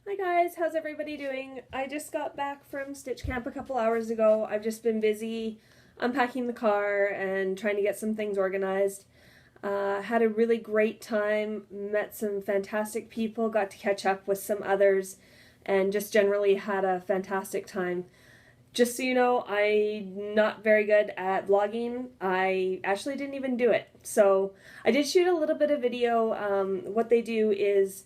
Hi guys, how's everybody doing? I just got back from Stitch Camp a couple hours ago. I've just been busy unpacking the car and trying to get some things organized. Had a really great time, met some fantastic people, got to catch up with some others, and just generally had a fantastic time. Just so you know, I'm not very good at vlogging. I actually didn't even do it. So I did shoot a little bit of video. What they do is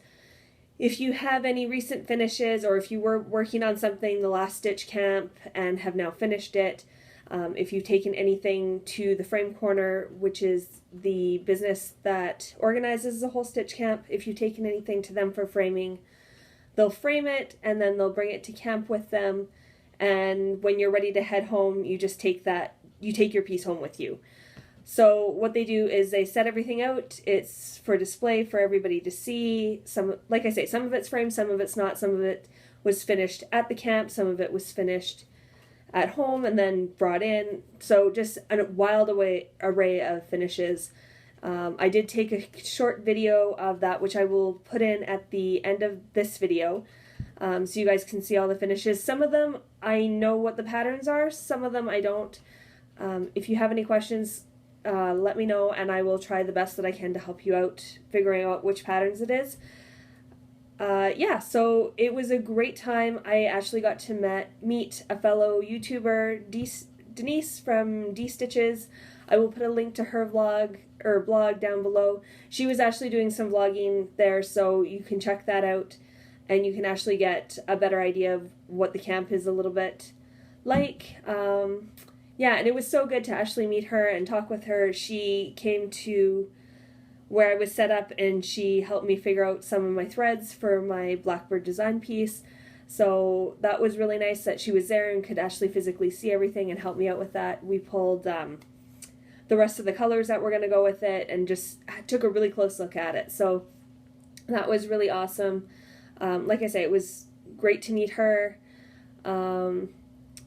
if you have any recent finishes or if you were working on something the last Stitch Camp and have now finished it, if you've taken anything to the Frame Corner, which is the business that organizes the whole Stitch Camp, if you've taken anything to them for framing, they'll frame it and then they'll bring it to camp with them. And when you're ready to head home, you just take your piece home with you. So what they do is they set everything out. It's for display for everybody to see. Like I say, some of it's framed, some of it's not. Some of it was finished at the camp, some of it was finished at home and then brought in. So just a wild array of finishes. I did take a short video of that, which I will put in at the end of this video, so you guys can see all the finishes. Some of them I know what the patterns are, some of them I don't. If you have any questions, let me know and I will try the best that I can to help you out figuring out which patterns it is. Yeah, so it was a great time. I actually got to meet a fellow YouTuber, Denise from D-Stitches. I will put a link to her blog down below. She was actually doing some vlogging there, so you can check that out and you can actually get a better idea of what the camp is a little bit like. Yeah, and it was so good to actually meet her and talk with her. She came to where I was set up and she helped me figure out some of my threads for my Blackbird design piece. So that was really nice that she was there and could actually physically see everything and help me out with that. We pulled the rest of the colors that were going to go with it and just took a really close look at it. So that was really awesome. Like I say, it was great to meet her.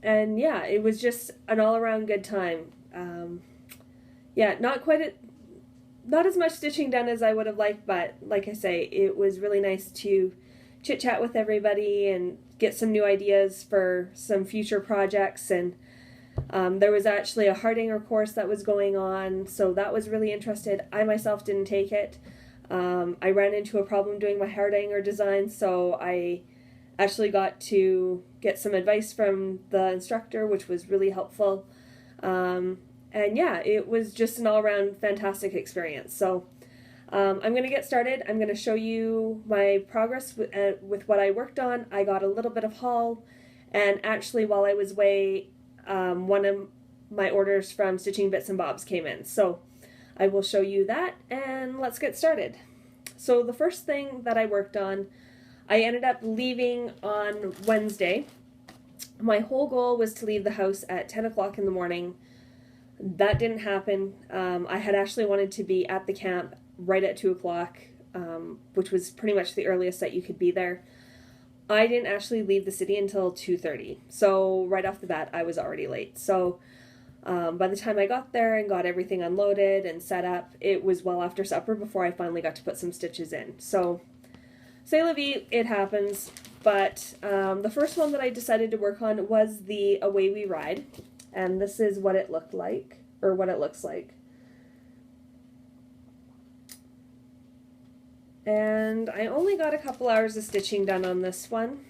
And yeah, it was just an all-around good time. Yeah, not as much stitching done as I would have liked, but like I say, it was really nice to chit-chat with everybody and get some new ideas for some future projects. And there was actually a Hardanger course that was going on, so that was really interesting. I myself didn't take it. I ran into a problem doing my Hardanger design, so I actually got to get some advice from the instructor, which was really helpful. And yeah, it was just an all-around fantastic experience. So I'm going to get started. I'm going to show you my progress with what I worked on. I got a little bit of haul, and actually while I was away, one of my orders from Stitching Bits and Bobs came in. So I will show you that, and let's get started. So the first thing that I worked on, I ended up leaving on Wednesday. My whole goal was to leave the house at 10 o'clock in the morning. That didn't happen. I had actually wanted to be at the camp right at 2 o'clock, which was pretty much the earliest that you could be there. I didn't actually leave the city until 2:30, so right off the bat I was already late. So by the time I got there and got everything unloaded and set up, it was well after supper before I finally got to put some stitches in. So c'est la vie, it happens. But the first one that I decided to work on was the Away We Ride, and this is what it looked like, or what it looks like. And I only got a couple hours of stitching done on this one,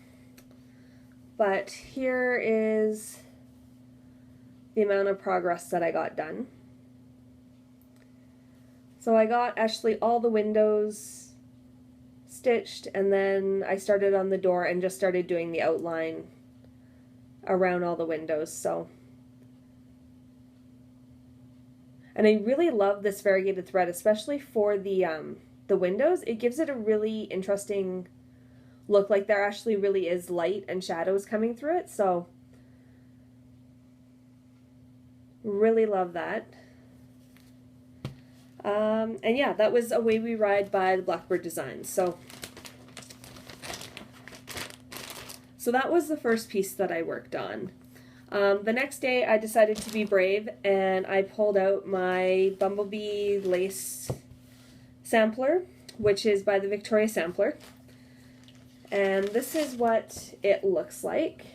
but here is the amount of progress that I got done. So I got actually all the windows stitched, and then I started on the door and just started doing the outline around all the windows. So, and I really love this variegated thread, especially for the windows. It gives it a really interesting look, like there actually really is light and shadows coming through it. So really love that. And yeah, that was Away We Ride by the Blackbird Designs. So that was the first piece that I worked on. The next day I decided to be brave and I pulled out my Bumblebee Lace sampler, which is by the Victoria Sampler. And this is what it looks like.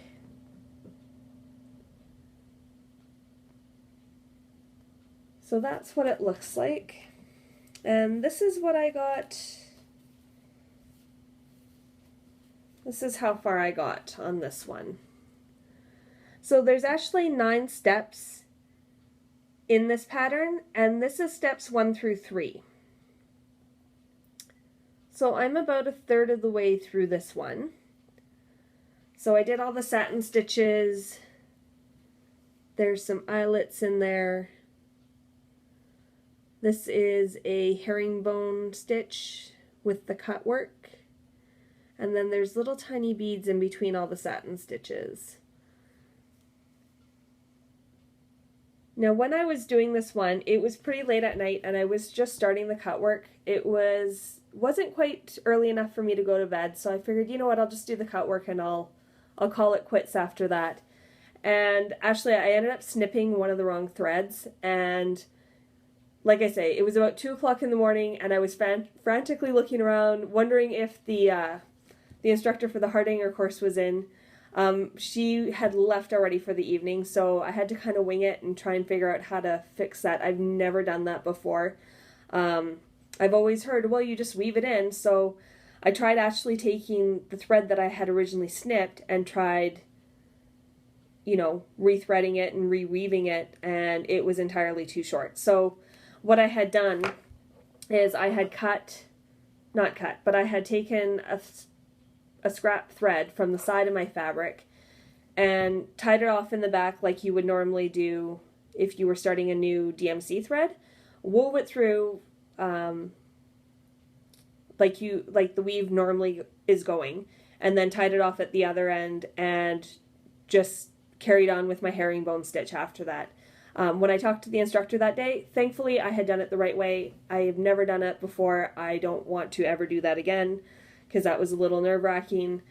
So that's what it looks like. And this is what I got. This is how far I got on this one. So there's actually 9 steps in this pattern, and this is steps 1 through 3. So I'm about a third of the way through this one. So I did all the satin stitches. There's some eyelets in there. This is a herringbone stitch with the cut work. And then there's little tiny beads in between all the satin stitches. Now when I was doing this one, it was pretty late at night and I was just starting the cut work. It wasn't quite early enough for me to go to bed, so I figured, you know what, I'll just do the cut work and I'll call it quits after that. And actually I ended up snipping one of the wrong threads, and like I say, it was about 2 o'clock in the morning and I was frantically looking around, wondering if the instructor for the Hardanger course was in. She had left already for the evening, so I had to kind of wing it and try and figure out how to fix that. I've never done that before. I've always heard, well, you just weave it in, so I tried actually taking the thread that I had originally snipped and tried, you know, rethreading it and reweaving it, and it was entirely too short. So what I had done is I had I had taken a scrap thread from the side of my fabric and tied it off in the back like you would normally do if you were starting a new DMC thread, wove it through like the weave normally is going, and then tied it off at the other end and just carried on with my herringbone stitch after that. When I talked to the instructor that day, thankfully I had done it the right way. I have never done it before. I don't want to ever do that again, because that was a little nerve-wracking,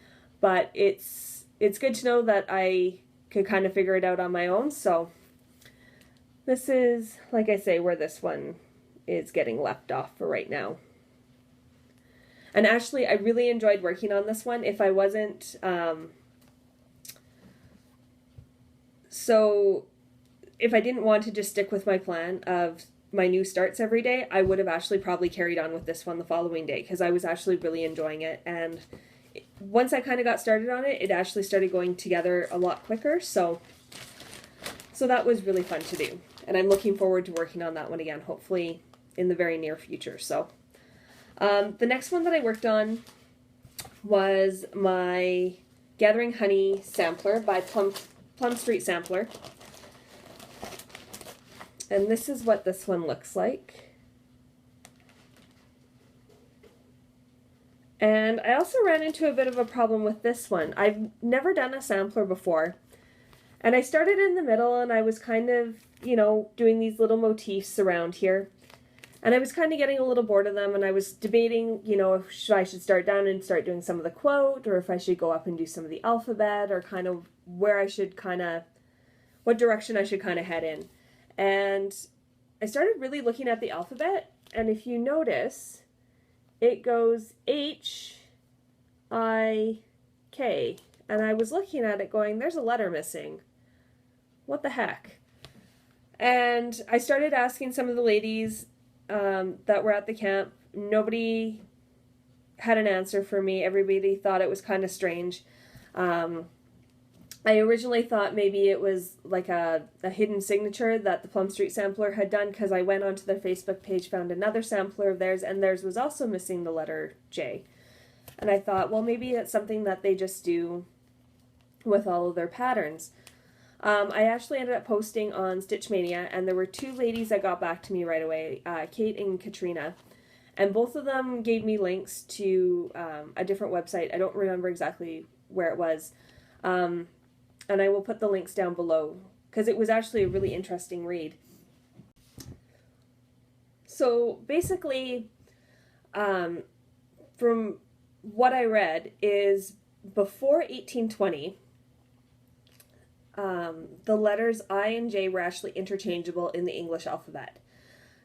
but it's good to know that I could kind of figure it out on my own. So this is, like I say, where this one is getting left off for right now. And actually, I really enjoyed working on this one. If I wasn't, if I didn't want to just stick with my plan of my new starts every day, I would have actually probably carried on with this one the following day, because I was actually really enjoying it. And once I kind of got started on it, it actually started going together a lot quicker. So that was really fun to do. And I'm looking forward to working on that one again, hopefully in the very near future. So the next one that I worked on was my Gathering Honey sampler by Plum Street Sampler. And this is what this one looks like. And I also ran into a bit of a problem with this one. I've never done a sampler before. And I started in the middle and I was kind of, you know, doing these little motifs around here. And I was kind of getting a little bored of them, and I was debating, you know, if I should start down and start doing some of the quote, or if I should go up and do some of the alphabet, or kind of where I should what direction I should kind of head in. And I started really looking at the alphabet, and if you notice, it goes H, I, K. And I was looking at it going, there's a letter missing. What the heck? And I started asking some of the ladies that were at the camp. Nobody had an answer for me. Everybody thought it was kind of strange. I originally thought maybe it was like a hidden signature that the Plum Street Sampler had done, because I went onto their Facebook page, found another sampler of theirs, and theirs was also missing the letter J. And I thought, well, maybe it's something that they just do with all of their patterns. I actually ended up posting on Stitch Mania, and there were 2 ladies that got back to me right away, Kate and Katrina, and both of them gave me links to a different website. I don't remember exactly where it was. And I will put the links down below, because it was actually a really interesting read. So basically, from what I read, is before 1820, the letters I and J were actually interchangeable in the English alphabet.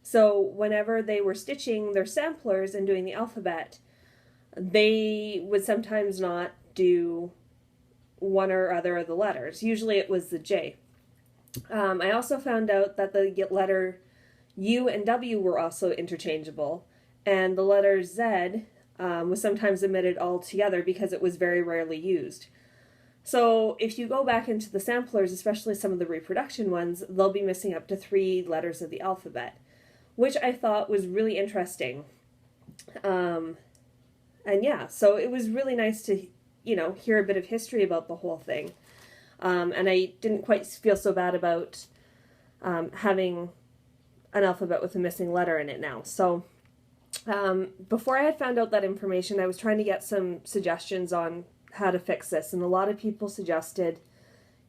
So whenever they were stitching their samplers and doing the alphabet, they would sometimes not do one or other of the letters. Usually it was the J. I also found out that the letter U and W were also interchangeable, and the letter Z was sometimes omitted altogether because it was very rarely used. So if you go back into the samplers, especially some of the reproduction ones, they'll be missing up to 3 letters of the alphabet, which I thought was really interesting. And yeah, so it was really nice to, hear a bit of history about the whole thing. And I didn't quite feel so bad about having an alphabet with a missing letter in it now. So before I had found out that information, I was trying to get some suggestions on how to fix this. And a lot of people suggested,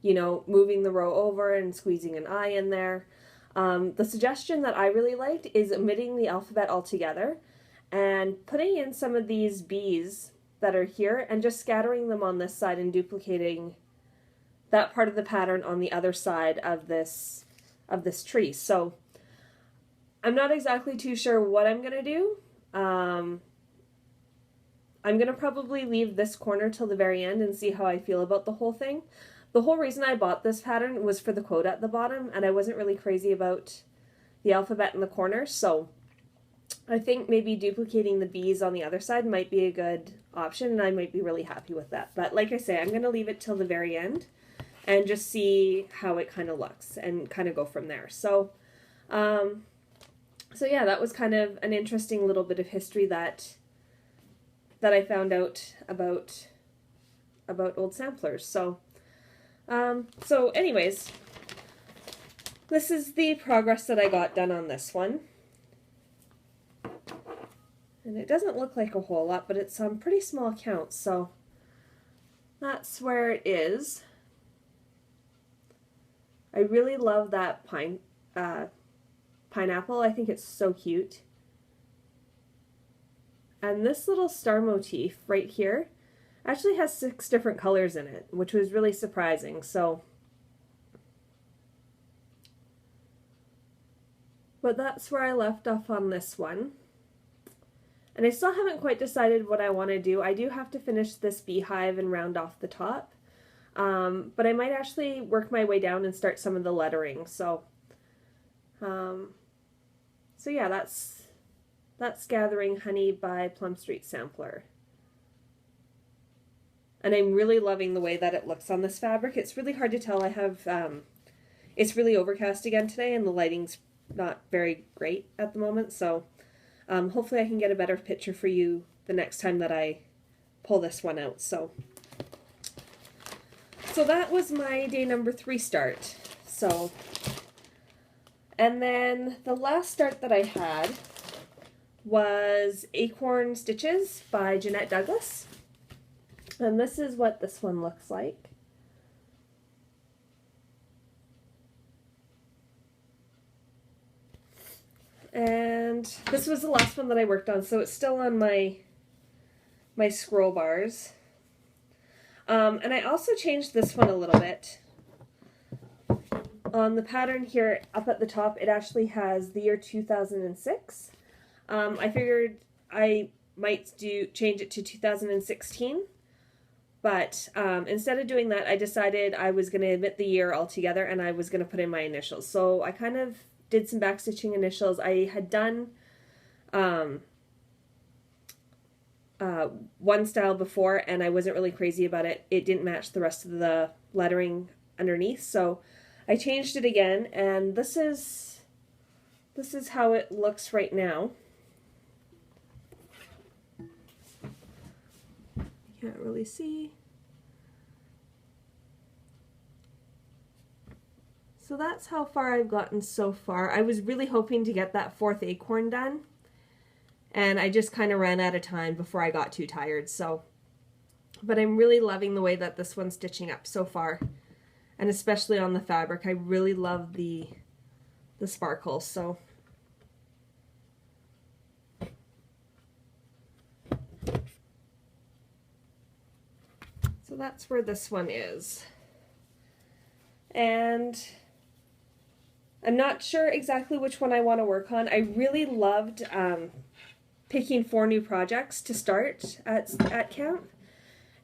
moving the row over and squeezing an I in there. The suggestion that I really liked is omitting the alphabet altogether and putting in some of these B's that are here and just scattering them on this side and duplicating that part of the pattern on the other side of this tree. So I'm not exactly too sure what I'm going to do. I'm going to probably leave this corner till the very end and see how I feel about the whole thing. The whole reason I bought this pattern was for the quote at the bottom, and I wasn't really crazy about the alphabet in the corner, so I think maybe duplicating the B's on the other side might be a good option, and I might be really happy with that. But like I say, I'm going to leave it till the very end and just see how it kind of looks and kind of go from there. So, so yeah, that was kind of an interesting little bit of history that I found out about old samplers. So, so anyways, this is the progress that I got done on this one. And it doesn't look like a whole lot, but it's on pretty small counts, so that's where it is. I really love that pineapple. I think it's so cute. And this little star motif right here actually has 6 different colors in it, which was really surprising. So, but that's where I left off on this one. And I still haven't quite decided what I want to do. I do have to finish this beehive and round off the top. But I might actually work my way down and start some of the lettering. So, so yeah, that's Gathering Honey by Plum Street Sampler. And I'm really loving the way that it looks on this fabric. It's really hard to tell. I have, it's really overcast again today and the lighting's not very great at the moment. So hopefully I can get a better picture for you the next time that I pull this one out. So that was my day number 3 start. So, and then the last start that I had was Acorn Stitches by Jeanette Douglas. And this is what this one looks like. And this was the last one that I worked on, so it's still on my scroll bars. And I also changed this one a little bit. On the pattern here up at the top, it actually has the year 2006. I figured I might change it to 2016, but instead of doing that, I decided I was going to omit the year altogether and I was going to put in my initials. So I kind of did some backstitching initials. I had done one style before and I wasn't really crazy about it. It didn't match the rest of the lettering underneath, so I changed it again, and this is how it looks right now. Can't really see. So that's how far I've gotten so far. I was really hoping to get that 4th acorn done, and I just kind of ran out of time before I got too tired. So, but I'm really loving the way that this one's stitching up so far, and especially on the fabric. I really love the sparkles. So, that's where this one is. And I'm not sure exactly which one I want to work on. I really loved picking 4 new projects to start at camp.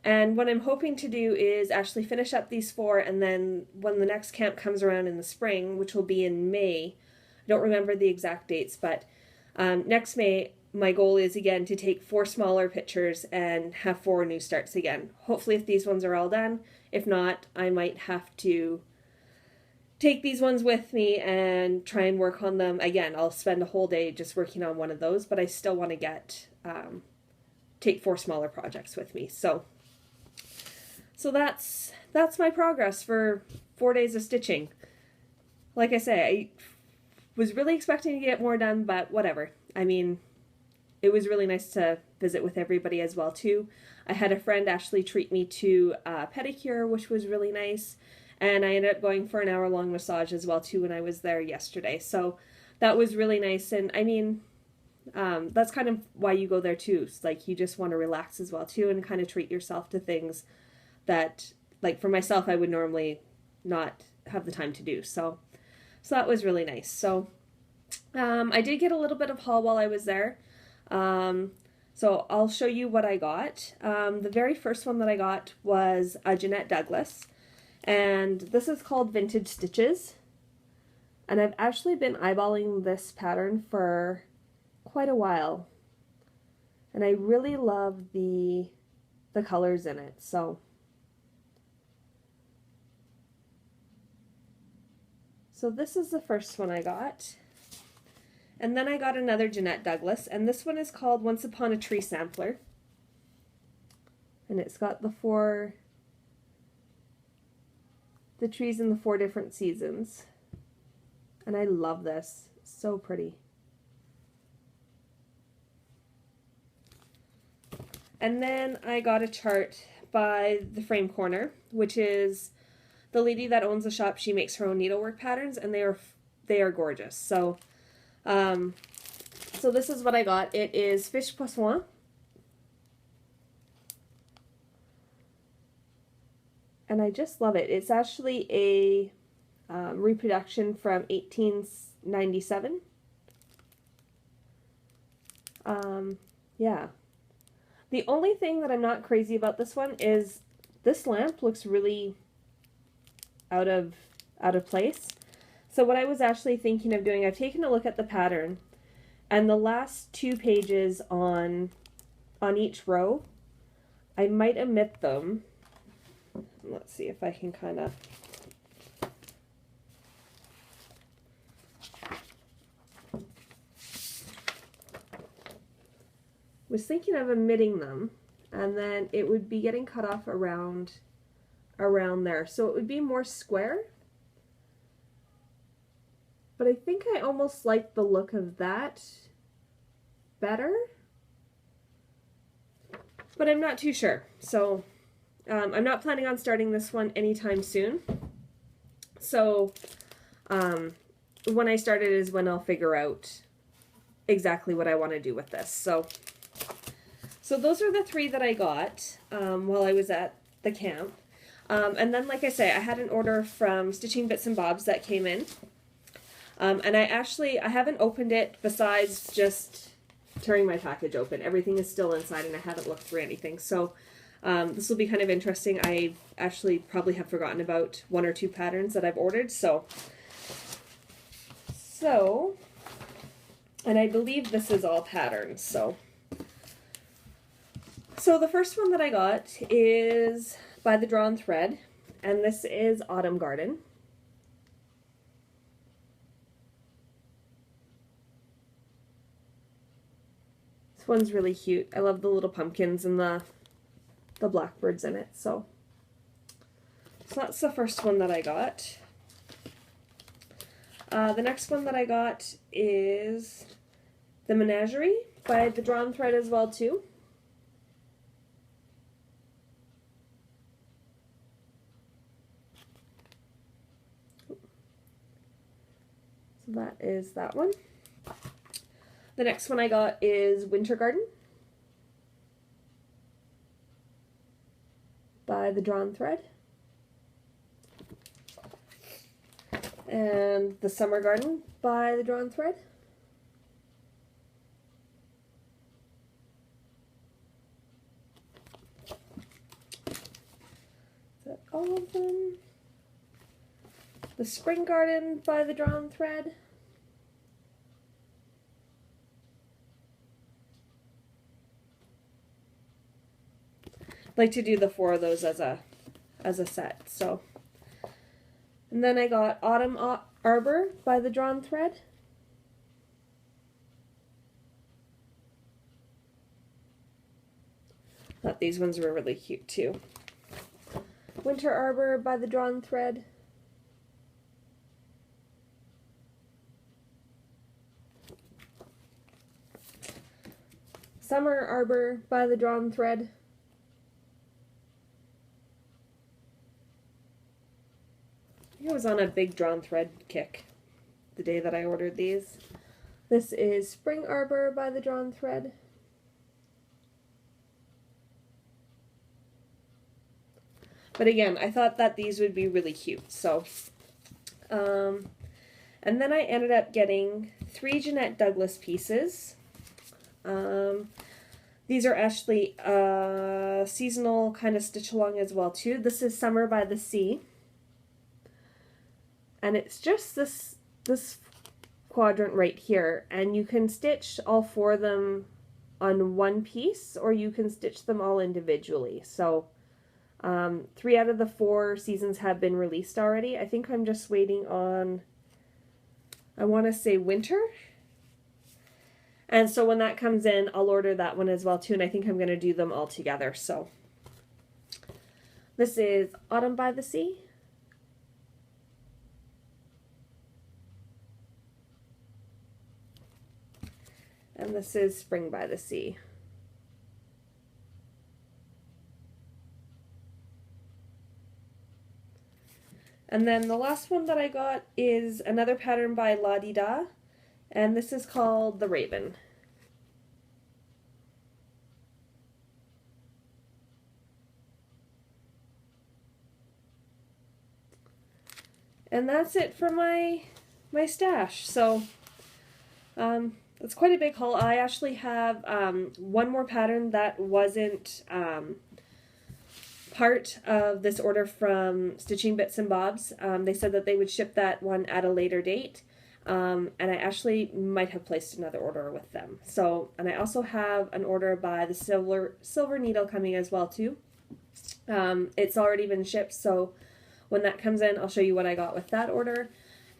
And what I'm hoping to do is actually finish up these 4, and then when the next camp comes around in the spring, which will be in May, I don't remember the exact dates, but next May, my goal is again to take 4 smaller pictures and have 4 new starts again. Hopefully if these ones are all done. If not, I might have to take these ones with me and try and work on them. Again, I'll spend a whole day just working on one of those, but I still want to get take 4 smaller projects with me. So that's my progress for 4 days of stitching. Like I say, I was really expecting to get more done, but whatever. I mean, it was really nice to visit with everybody as well too. I had a friend actually treat me to a pedicure, which was really nice. And I ended up going for an hour-long massage as well too when I was there yesterday. So that was really nice. And I mean, that's kind of why you go there too. It's like you just want to relax as well too and kind of treat yourself to things that, like for myself, I would normally not have the time to do. So that was really nice. So I did get a little bit of haul while I was there. So I'll show you what I got. The very first one that I got was a Jeanette Douglas. And this is called Vintage Stitches. And I've actually been eyeballing this pattern for quite a while. And I really love the colors in it. So this is the first one I got. And then I got another Jeanette Douglas, and this one is called Once Upon a Tree Sampler. And it's got the trees in the 4 different seasons. And I love this. It's so pretty. And then I got a chart by the Frame Corner, which is the lady that owns the shop. She makes her own needlework patterns, and they are gorgeous. So this is what I got. It is Fiche Poisson. And I just love it. It's actually a reproduction from 1897. Yeah. The only thing that I'm not crazy about this one is this lamp looks really out of place. So what I was actually thinking of doing, I've taken a look at the pattern, and the last 2 pages on each row, I might omit them. Let's see if I can kind of... was thinking of omitting them, and then it would be getting cut off around there. So it would be more square. But I think I almost like the look of that better. But I'm not too sure. So I'm not planning on starting this one anytime soon. So when I start it is when I'll figure out exactly what I want to do with this. So those are the 3 that I got while I was at the camp. And then, like I say, I had an order from Stitching Bits and Bobs that came in. And I haven't opened it besides just tearing my package open. Everything is still inside and I haven't looked through anything. So this will be kind of interesting. I actually probably have forgotten about 1 or 2 patterns that I've ordered. So, and I believe this is all patterns. So the first one that I got is by the Drawn Thread, and this is Autumn Garden. This one's really cute. I love the little pumpkins and the blackbirds in it. So that's the first one that I got. The next one that I got is The Menagerie by the Drawn Thread as well too. So that is that one. The next one I got is Winter Garden by the Drawn Thread. And the Summer Garden by the Drawn Thread. all of them. The Spring Garden by the Drawn Thread. I'd like to do the 4 of those as a set. So, and then I got Autumn Arbor by the Drawn Thread. Thought these ones were really cute too. Winter Arbor by the Drawn Thread. Summer Arbor by the Drawn Thread. I was on a big Drawn Thread kick the day that I ordered these. This is Spring Arbor by the Drawn Thread. But again, I thought that these would be really cute. So, and then I ended up getting 3 Jeanette Douglas pieces. These are actually seasonal kind of stitch along as well too. This is Summer by the Sea. And it's just this quadrant right here. And you can stitch all 4 of them on one piece, or you can stitch them all individually. So 3 out of the 4 seasons have been released already. I think I'm just waiting on, I want to say winter. And so when that comes in, I'll order that one as well too. And I think I'm going to do them all together. So this is Autumn by the Sea. And this is Spring by the Sea. And then the last one that I got is another pattern by La Di Da, and this is called The Raven. And that's it for my stash. So it's quite a big haul. I actually have one more pattern that wasn't part of this order from Stitching Bits and Bobs. They said that they would ship that one at a later date, and I actually might have placed another order with them. So, and I also have an order by the Silver Needle coming as well too. It's already been shipped, so when that comes in, I'll show you what I got with that order.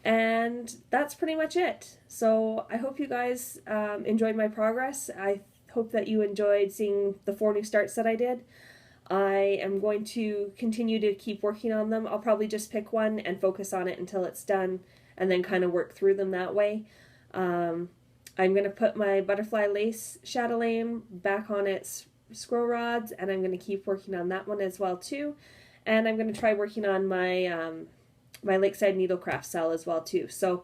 And that's pretty much it. So I hope you guys enjoyed my progress. I hope that you enjoyed seeing the 4 new starts that I did. I am going to continue to keep working on them. I'll probably just pick one and focus on it until it's done, and then kind of work through them that way. I'm going to put my Butterfly Lace chatelaine back on its scroll rods, and I'm going to keep working on that one as well too. And I'm going to try working on my my Lakeside Needlecraft cell as well too. So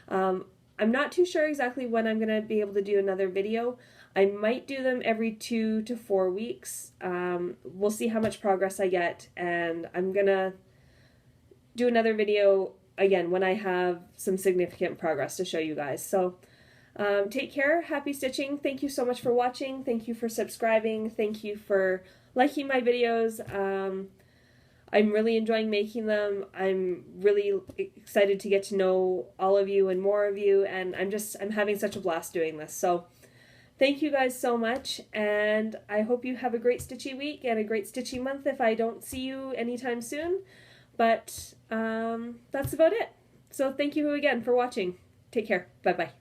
I'm not too sure exactly when I'm going to be able to do another video. I might do them every 2 to 4 weeks. We'll see how much progress I get, and I'm going to do another video again when I have some significant progress to show you guys. So take care, happy stitching. Thank you so much for watching. Thank you for subscribing. Thank you for liking my videos. I'm really enjoying making them. I'm really excited to get to know all of you and more of you, and I'm having such a blast doing this. So thank you guys so much, and I hope you have a great stitchy week and a great stitchy month if I don't see you anytime soon. But that's about it. So thank you again for watching. Take care. Bye-bye.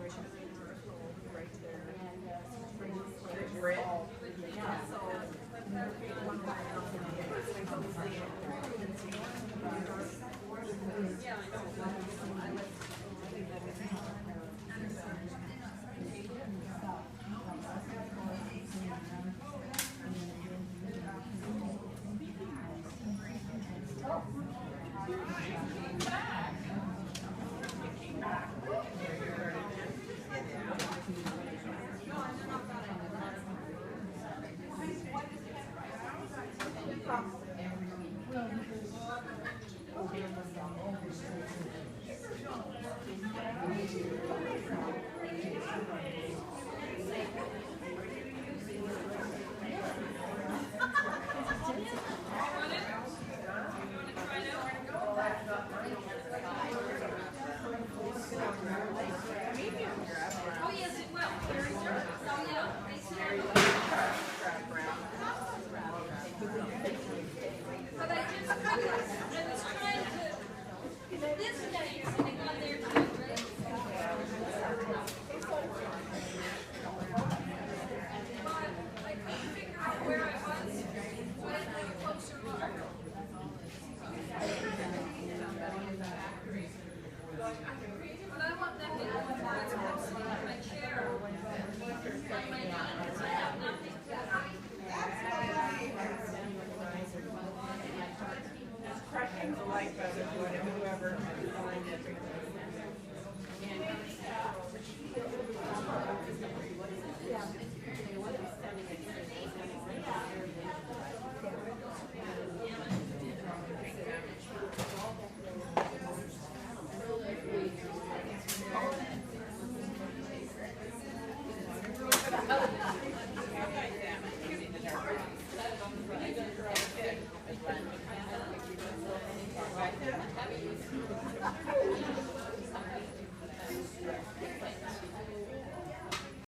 originally.